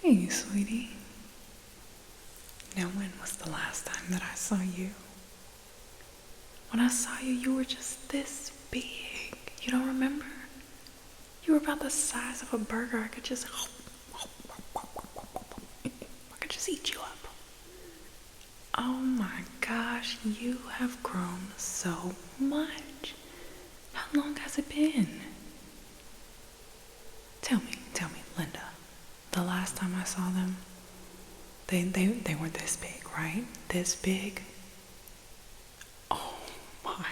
Hey, sweetie. Now, when was the last time that I saw you? When I saw you, you were just this big. You don't remember? You were about the size of a burger. I could just eat you up. Oh my gosh, you have grown so much. How long has it been? Tell me, Linda. The last time I saw them, they were this big, right? This big. Oh my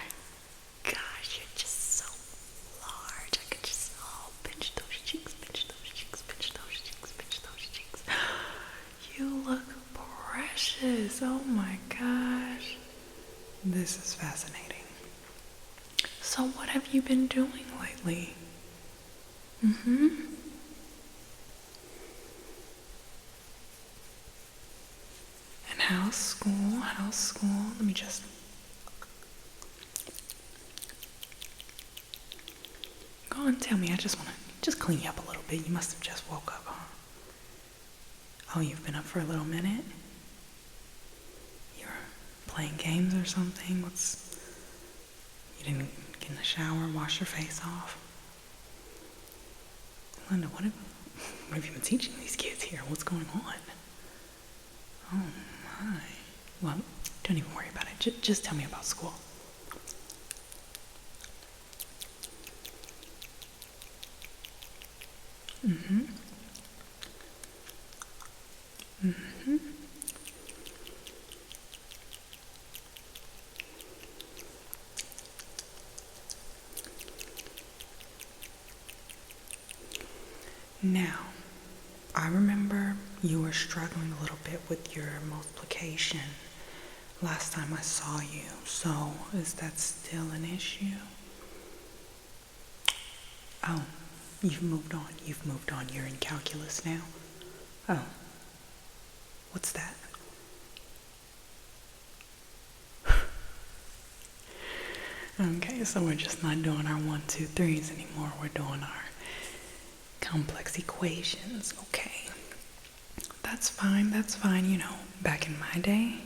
gosh, you're just so large. I could just, pinch those cheeks, pinch those cheeks, pinch those cheeks, pinch those cheeks. You look precious. Oh my gosh. This is fascinating. So what have you been doing lately? Mm-hmm. And how's school? How's school? Let me just... Go on, tell me. I just want to just clean you up a little bit. You must have just woke up, huh? Oh, you've been up for a little minute? You're playing games or something? You didn't get in the shower, wash your face off? Linda, what have you been teaching these kids here? What's going on? Oh my. Well, don't even worry about it. Just tell me about school. Mm-hmm. Mm-hmm. Now, I remember you were struggling a little bit with your multiplication last time I saw you. So, is that still an issue? Oh, you've moved on. You've moved on. You're in calculus now. Oh, what's that? Okay, so we're just not doing our 1, 2, 3s anymore. We're doing our complex equations. Okay. That's fine. You know, back in my day,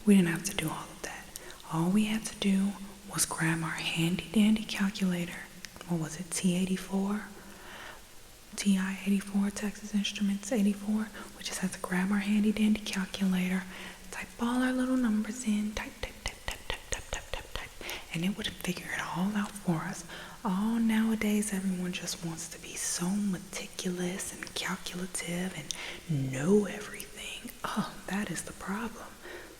we didn't have to do all of that. All we had to do was grab our handy dandy calculator. What was it? T84? TI-84, Texas Instruments 84. We just had to grab our handy dandy calculator, type all our little numbers in, type, and it would figure it all out for us. Oh, nowadays everyone just wants to be so meticulous and calculative and know everything. Oh, that is the problem.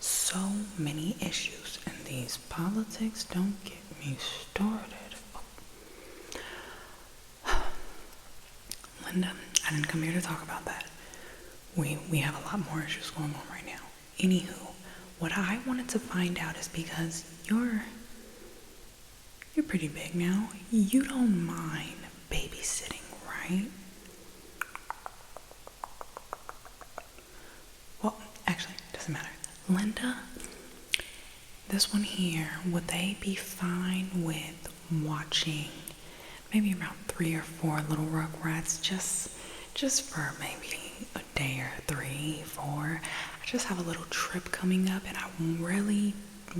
So many issues, and these politics don't get me started. Linda, I didn't come here to talk about that. We have a lot more issues going on right now. Anywho, what I wanted to find out is because you're pretty big now. You don't mind babysitting, right? Well, actually, it doesn't matter. Linda, this one here, would they be fine with watching maybe around 3 or 4 little Rugrats just for maybe a day or 3, 4? I just have a little trip coming up and I really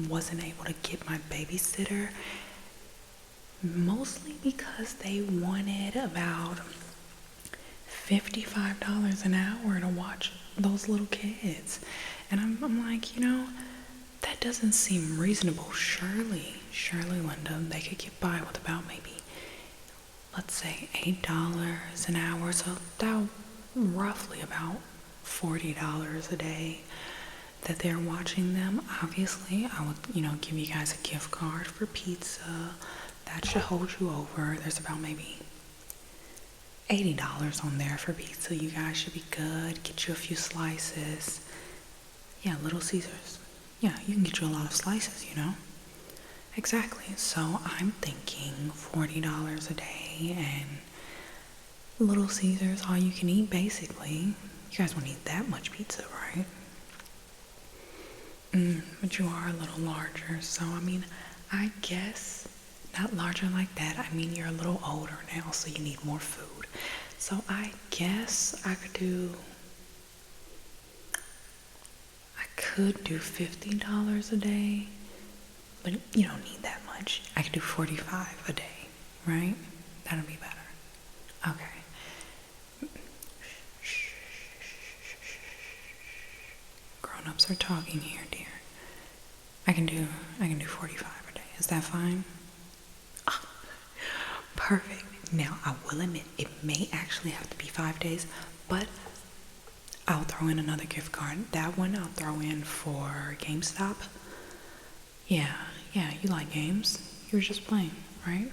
wasn't able to get my babysitter, mostly because they wanted about $55 an hour to watch those little kids. And I'm like, that doesn't seem reasonable. Surely, Linda, they could get by with about maybe, let's say, $8 an hour. So that roughly about $40 a day that they're watching them. Obviously, I would, give you guys a gift card for pizza. That should hold you over. There's about maybe $80 on there for pizza. You guys should be good. Get you a few slices. Yeah, Little Caesars. Yeah, you can get you a lot of slices, Exactly. So I'm thinking $40 a day and Little Caesars, all you can eat, basically. You guys won't eat that much pizza, right? But you are a little larger, so I guess not larger like that. You're a little older now, so you need more food. So I guess I could do could do $50 a day, but you don't need that much. I could do 45 a day, right? That'll be better. Okay. Grown-ups are talking here, dear. I can do 45 a day. Is that fine? Ah, perfect. Now, I will admit, it may actually have to be 5 days, but I'll throw in another gift card. That one I'll throw in for GameStop. Yeah, you like games. You were just playing, right?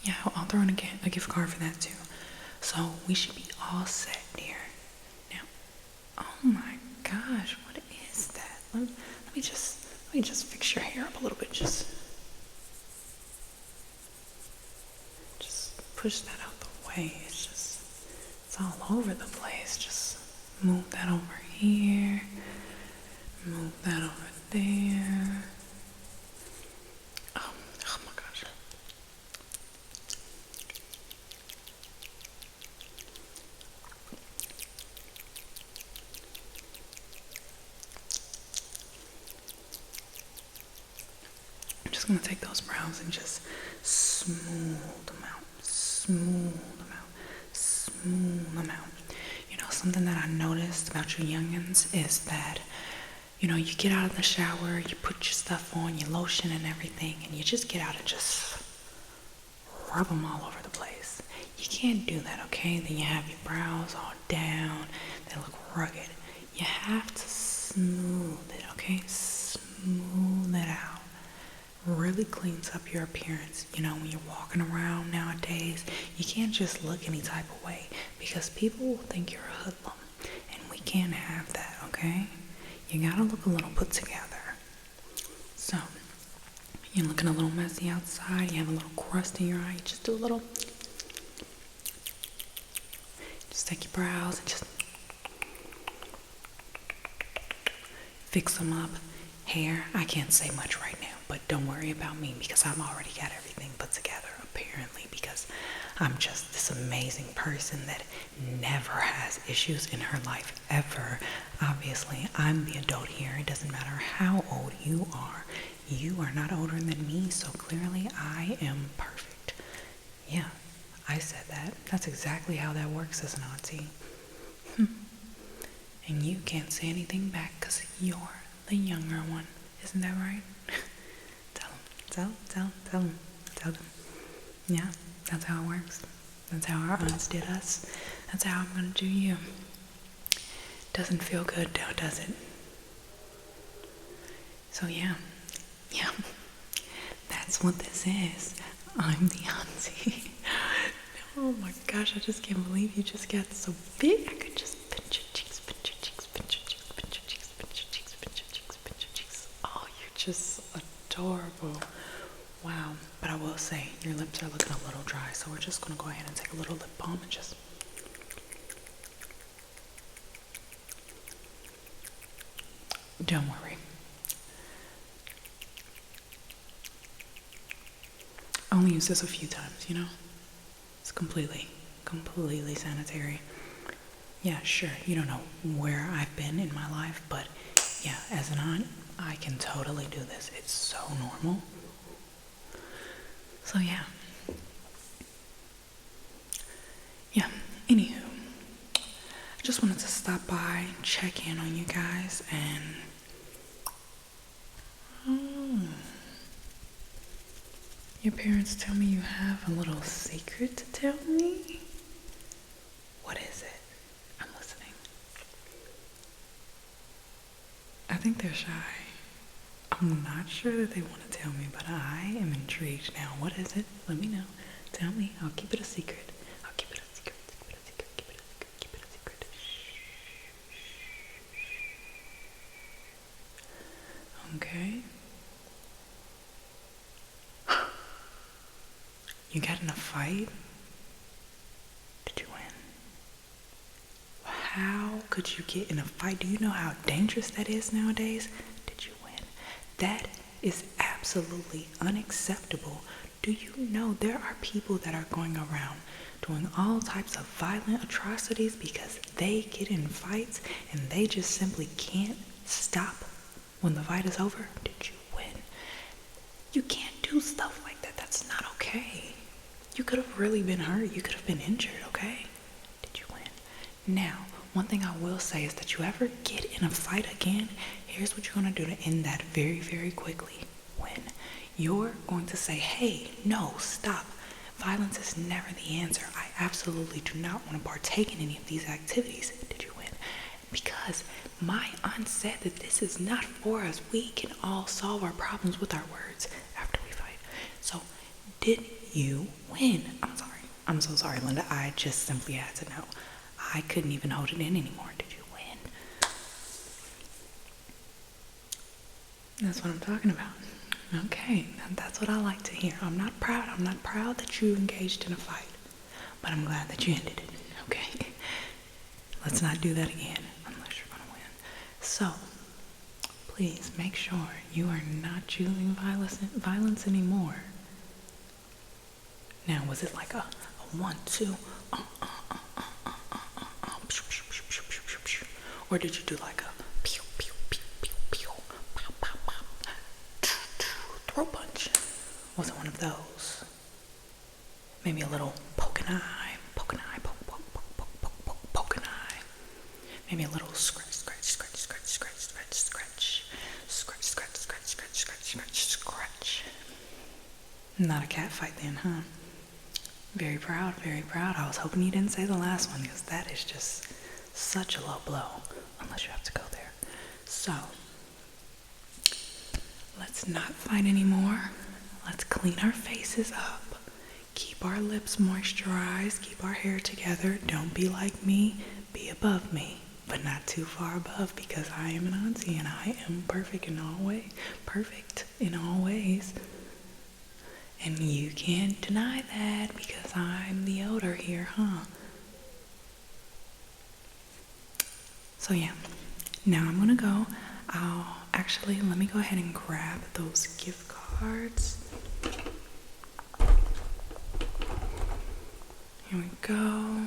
Yeah, I'll throw in a gift card for that too. So we should be all set, dear. Now, oh my gosh, what is that? Let me just fix your hair up a little bit. Just push that out the way. It's all over the place. Just move that over here. Move that over there. Oh my gosh. I'm just gonna take those brows and just smooth them out. Smooth them out. Smooth them out. You know, something that I noticed about you youngins is that, you know, you get out of the shower, you put your stuff on, your lotion and everything, and you just get out and just rub them all over the place. You can't do that, okay? Then you have your brows all down, they look rugged. You have to smooth it, okay? Smooth it out. Really cleans up your appearance. You know, when you're walking around nowadays, you can't just look any type of way because people will think you're a hoodlum, and we can't have that, okay? You gotta look a little put together. So, you're looking a little messy outside, you have a little crust in your eye, you just do a little, just take your brows and just fix them up. Hair, I can't say much right now, but don't worry about me because I've already got everything put together, apparently, because I'm just this amazing person that never has issues in her life, ever. Obviously, I'm the adult here. It doesn't matter how old you are. You are not older than me, so clearly I am perfect. Yeah, I said that. That's exactly how that works as an auntie. And you can't say anything back because you're the younger one. Isn't that right? Tell them. Yeah, that's how it works. That's how our aunts did us. That's how I'm gonna do you. Doesn't feel good though, does it? So yeah, that's what this is. I'm the auntie. Oh my gosh, I just can't believe you just got so big. I could just pinch your cheeks, pinch your cheeks, pinch your cheeks, pinch your cheeks, pinch your cheeks, pinch your cheeks, pinch your cheeks. Oh, you're just adorable. Wow. But I will say, your lips are looking a little dry, so we're just gonna go ahead and take a little lip balm and just don't worry. I only use this a few times, you know? It's completely sanitary. Yeah, sure, you don't know where I've been in my life, but yeah, as an aunt, I can totally do this. It's so normal. So yeah. Anywho, I just wanted to stop by, check in on you guys, and your parents tell me you have a little secret to tell me? What is it? I'm listening. I think they're shy. I'm not sure that they want to tell me, but I am intrigued now. What is it? Let me know. Tell me. I'll keep it a secret. I'll keep it a secret. Keep it a secret. Keep it a secret. Keep it a secret. Shh. Okay. You got in a fight? Did you win? How could you get in a fight? Do you know how dangerous that is nowadays? Did you win? That is absolutely unacceptable. Do you know there are people that are going around doing all types of violent atrocities because they get in fights and they just simply can't stop when the fight is over? Did you win? You can't do stuff like that. That's not okay. You could have really been hurt. You could have been injured, okay? Did you win? Now, one thing I will say is that you ever get in a fight again, here's what you're going to do to end that very, very quickly. Win. You're going to say, hey, no, stop. Violence is never the answer. I absolutely do not want to partake in any of these activities. Did you win? Because my aunt said that this is not for us. We can all solve our problems with our words after we fight. So, did you win? I'm sorry. I'm so sorry, Linda. I just simply had to know. I couldn't even hold it in anymore. Did you win? That's what I'm talking about. Okay, that's what I like to hear. I'm not proud. I'm not proud that you engaged in a fight, but I'm glad that you ended it. Okay? Let's not do that again unless you're going to win. So, please make sure you are not choosing violence anymore. Now, was it like a 1, 2, or did you do like a pew, pew, pew, pew, pew, pow, pow, pow, throw punch? Was it one of those? Maybe a little poke an eye, poke, poke an eye. Maybe a little scratch. Not a cat fight then, huh? Very proud, very proud. I was hoping you didn't say the last one because that is just such a low blow, unless you have to go there. So, let's not fight anymore. Let's clean our faces up. Keep our lips moisturized. Keep our hair together. Don't be like me. Be above me, but not too far above because I am an auntie and I am perfect in all ways. And you can't deny that because I'm the older here, huh? So yeah, now I'm gonna go. Let me go ahead and grab those gift cards. Here we go.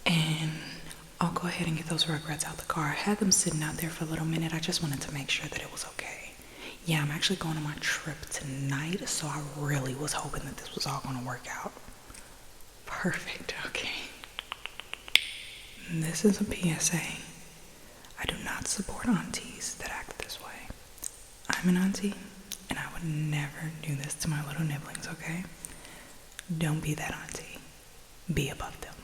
And I'll go ahead and get those Rugrats out the car. I had them sitting out there for a little minute. I just wanted to make sure that it was okay. Yeah, I'm actually going on my trip tonight, so I really was hoping that this was all going to work out. Perfect, okay. This is a PSA. I do not support aunties that act this way. I'm an auntie, and I would never do this to my little nibblings, okay? Don't be that auntie. Be above them.